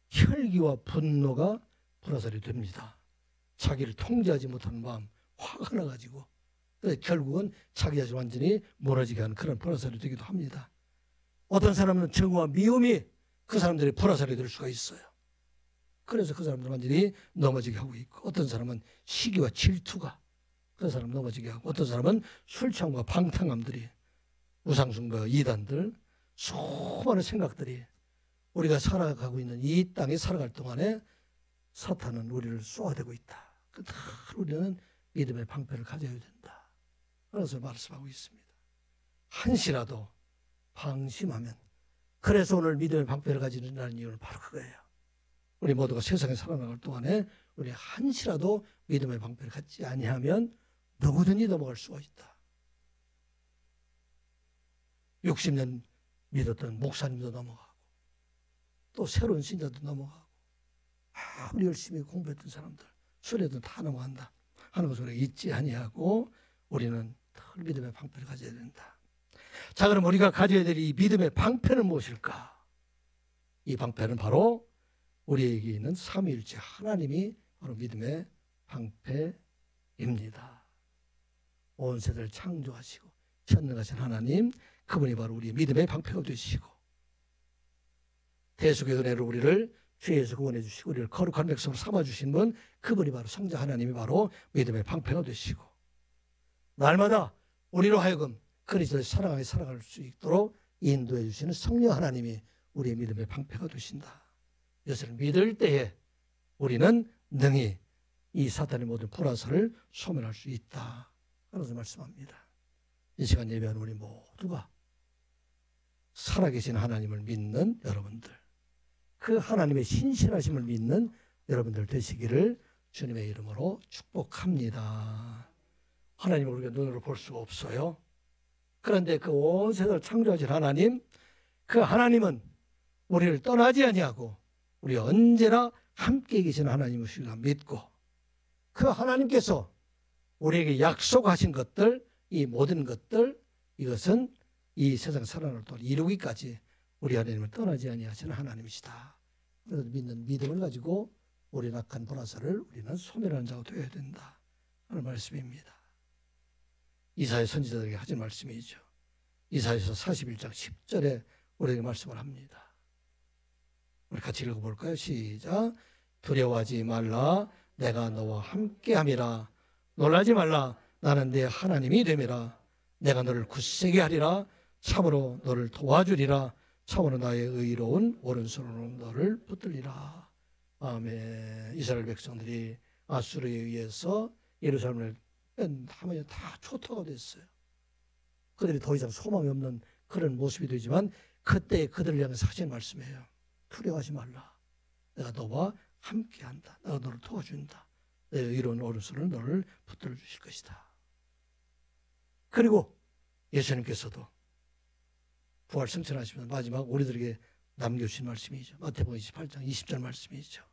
혈기와 분노가 불화살이 됩니다. 자기를 통제하지 못하는 마음, 화가 나가지고 결국은 자기 자신을 완전히 무너지게 하는 그런 불화살이 되기도 합니다. 어떤 사람은 정오와 미움이 그 사람들의 불화살이 될 수가 있어요. 그래서 그 사람들 완전히 넘어지게 하고 있고, 어떤 사람은 시기와 질투가 그 사람 넘어지게 하고, 어떤 사람은 술 취함과 방탕함들이, 우상숭배, 이단들, 수많은 생각들이 우리가 살아가고 있는 이 땅에 살아갈 동안에 사탄은 우리를 쏘아대고 있다. 우리는 믿음의 방패를 가져야 된다. 그래서 말씀하고 있습니다. 한시라도 방심하면, 그래서 오늘 믿음의 방패를 가지는 이유는 바로 그거예요. 우리 모두가 세상에 살아나갈 동안에 우리 한시라도 믿음의 방패를 갖지 아니하면 누구든지 넘어갈 수가 있다. 60년 믿었던 목사님도 넘어가고, 또 새로운 신자도 넘어가고, 아무리 열심히 공부했던 사람들, 술에도 다 넘어간다 하는 것을 우리가 잊지 아니하고 우리는 늘 믿음의 방패를 가져야 된다. 자, 그럼 우리가 가져야 될 이 믿음의 방패는 무엇일까? 이 방패는 바로 우리에게 있는 삼위일체 하나님이 바로 믿음의 방패입니다. 온 세대를 창조하시고 전능하신 하나님, 그분이 바로 우리의 믿음의 방패가 되시고, 대속의 은혜로 우리를 죄에서 구원해 주시고 우리를 거룩한 백성으로 삼아주신 분, 그분이 바로 성자 하나님이 바로 믿음의 방패가 되시고, 날마다 우리로 하여금 그리스도의 사랑하게 살아갈 수 있도록 인도해 주시는 성령 하나님이 우리의 믿음의 방패가 되신다. 이것을 믿을 때에 우리는 능히 이 사탄의 모든 불화살을 소멸할 수 있다. 그래서 말씀합니다. 이 시간 예배하는 우리 모두가 살아계신 하나님을 믿는 여러분들, 그 하나님의 신실하심을 믿는 여러분들 되시기를 주님의 이름으로 축복합니다. 하나님을 우리가 눈으로 볼 수가 없어요. 그런데 그 온 세상을 창조하신 하나님, 그 하나님은 우리를 떠나지 아니하고 우리 언제나 함께 계신 하나님을 우리가 믿고, 그 하나님께서 우리에게 약속하신 것들, 이 모든 것들, 이것은 이 세상 살아날 동안 이루기까지 우리 하나님을 떠나지 아니하시는 하나님이시다. 그래서 믿는 믿음을 가지고 우리 악한 불화살을 우리는 소멸하는 자가 되어야 된다 하는 말씀입니다. 이사야 선지자들에게 하신 말씀이죠. 이사야서 41장 10절에 우리에게 말씀을 합니다. 우리 같이 읽어볼까요? 시작. 두려워하지 말라, 내가 너와 함께함이라. 놀라지 말라, 나는 네 하나님이 됨이라. 내가 너를 굳세게 하리라. 참으로 너를 도와주리라. 참으로 나의 의로운 오른손으로 너를 붙들리라. 아멘. 이스라엘 백성들이 아수르에 의해서 예루살렘을 뺀다면 다 초토가 됐어요. 그들이 더 이상 소망이 없는 그런 모습이 되지만, 그때 그들을 향해서 하신 말씀이에요. 두려워하지 말라, 내가 너와 함께한다. 내가 너를 도와준다. 내 의로운 오른손을 너를 붙들어 주실 것이다. 그리고 예수님께서도 부활 승천하시면 마지막 우리들에게 남겨주신 말씀이죠. 마태복음 28장 20절 말씀이죠.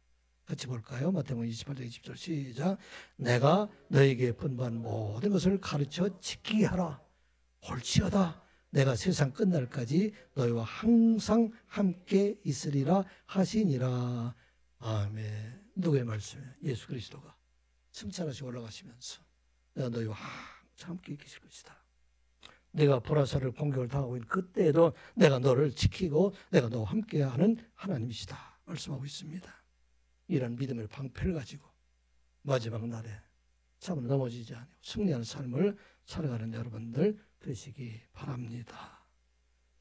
같이 볼까요? 마태복음 28장 20절 시작. 내가 너에게 분부한 모든 것을 가르쳐 지키게 하라. 옳지어다. 내가 세상 끝날까지 너희와 항상 함께 있으리라 하시니라. 아멘. 누구의 말씀이에요? 예수 그리스도가 승천하시고 올라가시면서 내가 너희와 항상 함께 계실 것이다. 내가 보라사를 공격을 당하고 있는 그때에도 내가 너를 지키고 내가 너와 함께하는 하나님이시다 말씀하고 있습니다. 이런 믿음의 방패를 가지고 마지막 날에 참으로 넘어지지 않고 승리하는 삶을 살아가는 여러분들 되시기 바랍니다.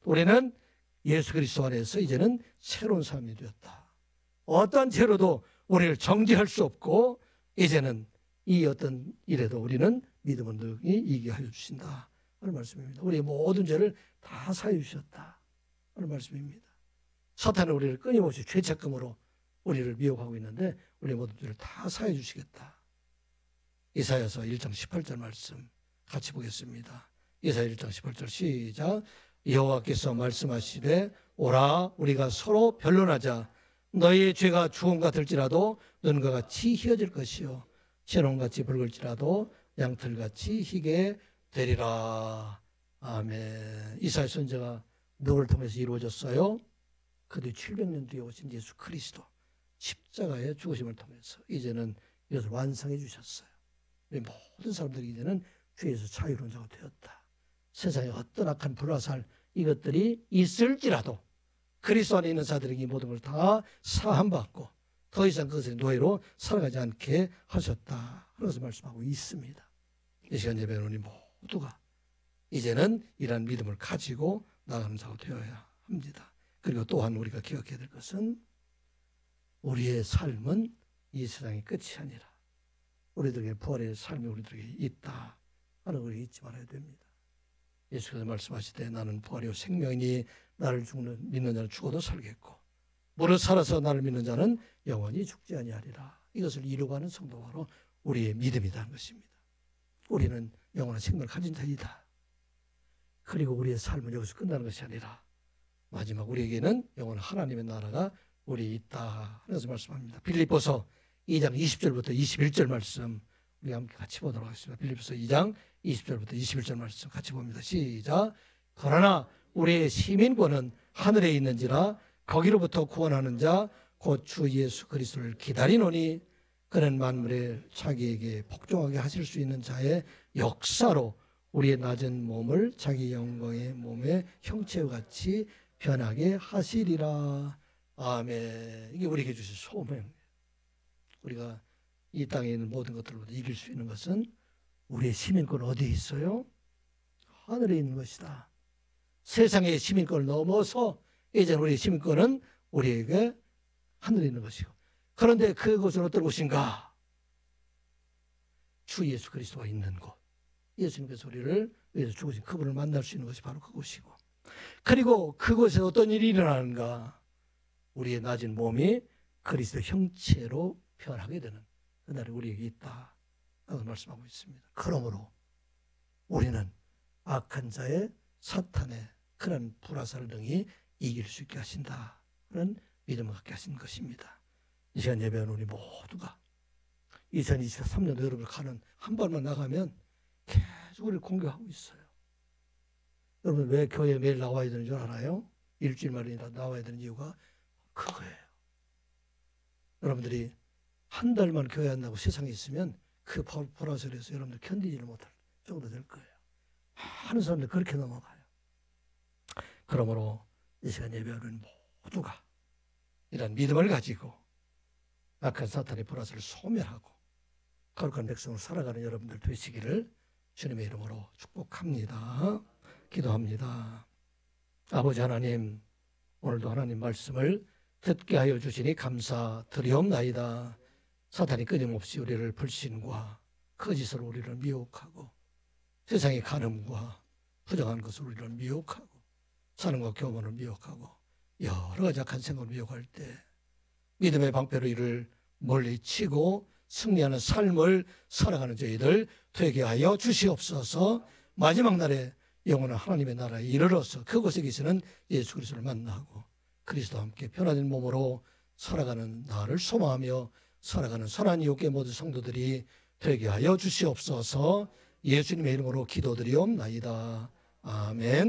우리는 예수 그리스도 안에서 이제는 새로운 삶이 되었다. 어떤 죄로도 우리를 정죄할 수 없고 이제는 이 어떤 일에도 우리는 믿음을 능히 이기게 하여 주신다 하는 말씀입니다. 우리의 모든 죄를 다 사해 주셨다 하는 말씀입니다. 사탄은 우리를 끊임없이 죄책감으로 우리를 미혹하고 있는데 우리의 모든 죄를 다 사해 주시겠다. 이사야서 1장 18절 말씀 같이 보겠습니다. 이사야 1장 18절 시작. 여호와께서 말씀하시되 오라 우리가 서로 변론하자. 너희의 죄가 주홍 같을지라도 눈과 같이 희어질 것이요 시롱같이 붉을지라도 양털같이 희게 되리라. 아멘. 이사야 선지자가 누구를 통해서 이루어졌어요? 그뒤 700년 뒤에 오신 예수 그리스도 십자가의 죽으심을 통해서 이제는 이것을 완성해 주셨어요. 우리 모든 사람들이 이제는 죄에서 자유로운 자가 되었다. 세상에 어떤 악한 불화살 이것들이 있을지라도 그리스도 안에 있는 자들에게 이 모든 걸 다 사함받고 더 이상 그것의 노예로 살아가지 않게 하셨다 하는 것을 말씀하고 있습니다. 이 시간 예배는 우리 모두가 이제는 이러한 믿음을 가지고 나가는 자가 되어야 합니다. 그리고 또한 우리가 기억해야 될 것은 우리의 삶은 이 세상의 끝이 아니라 우리들에게 부활의 삶이 우리들에게 있다 하는 걸 잊지 말아야 됩니다. 예수께서 말씀하시되 나는 부활이요 생명이니 나를 믿는 자는 죽어도 살겠고 무릇 살아서 나를 믿는 자는 영원히 죽지 아니하리라. 이것을 이루고 하는 성도가 바로 우리의 믿음이라는 것입니다. 우리는 영원한 생명을 가진 자이다. 그리고 우리의 삶은 여기서 끝나는 것이 아니라 마지막 우리에게는 영원한 하나님의 나라가 우리 있다 하는 것을 말씀합니다. 빌립보서 2장 20절부터 21절 말씀 우리 함께 같이 보도록 하겠습니다. 빌립보서 2장 20절부터 21절 말씀 같이 봅니다. 시작. 그러나 우리의 시민권은 하늘에 있는지라 거기로부터 구원하는 자 곧 주 예수 그리스도를 기다리노니 그는 만물에 자기에게 복종하게 하실 수 있는 자의 역사로 우리의 낮은 몸을 자기 영광의 몸의 형체와 같이 변하게 하시리라. 아멘. 이게 우리에게 주신 소명이에요. 우리가 이 땅에 있는 모든 것들보다 이길 수 있는 것은 우리의 시민권은 어디에 있어요? 하늘에 있는 것이다. 세상의 시민권을 넘어서 이제 우리의 시민권은 우리에게 하늘에 있는 것이고 그런데 그곳은 어떤 곳인가? 주 예수 그리스도가 있는 곳. 예수님께서 우리를 위해서 죽으신 그분을 만날 수 있는 것이 바로 그곳이고 그리고 그곳에 어떤 일이 일어나는가? 우리의 낮은 몸이 그리스도 형체로 변하게 되는 그날이 우리에게 있다 라고 말씀하고 있습니다. 그러므로 우리는 악한 자의 사탄의 그런 불화살을 능히 이길 수 있게 하신다 는 믿음을 갖게 하신 것입니다. 이 시간 예배하는 우리 모두가 2023년도 여러분을 가는 한 발만 나가면 계속 우리를 공격하고 있어요. 여러분 왜 교회에 매일 나와야 되는 줄 알아요? 일주일만이라도 나와야 되는 이유가 그거예요. 여러분들이 한 달만 교회 안 나고 세상에 있으면 그 불화설에서 여러분들 견디지를 못할 정도 될 거예요. 많은 사람들 그렇게 넘어가요. 그러므로 이 시간 예배하는 모두가 이런 믿음을 가지고 악한 사탄의 불화설을 소멸하고 거룩한 백성으로 살아가는 여러분들 되시기를 주님의 이름으로 축복합니다. 기도합니다. 아버지 하나님, 오늘도 하나님 말씀을 듣게 하여 주시니 감사드리옵나이다. 사탄이 끊임없이 우리를 불신과 거짓으로 우리를 미혹하고 세상의 간음과 부정한 것을 우리를 미혹하고 사랑과 교만을 미혹하고 여러 가지 악한 생각을 미혹할 때 믿음의 방패로 이를 멀리치고 승리하는 삶을 살아가는 저희들 되게 하여 주시옵소서. 마지막 날에 영원한 하나님의 나라에 이르러서 그곳에 계시는 예수 그리스도를 만나고 그리스도와 함께 변화된 몸으로 살아가는 나를 소망하며 살아가는 선한 이웃계 모든 성도들이 되게 하여 주시옵소서. 예수님의 이름으로 기도드리옵나이다. 아멘.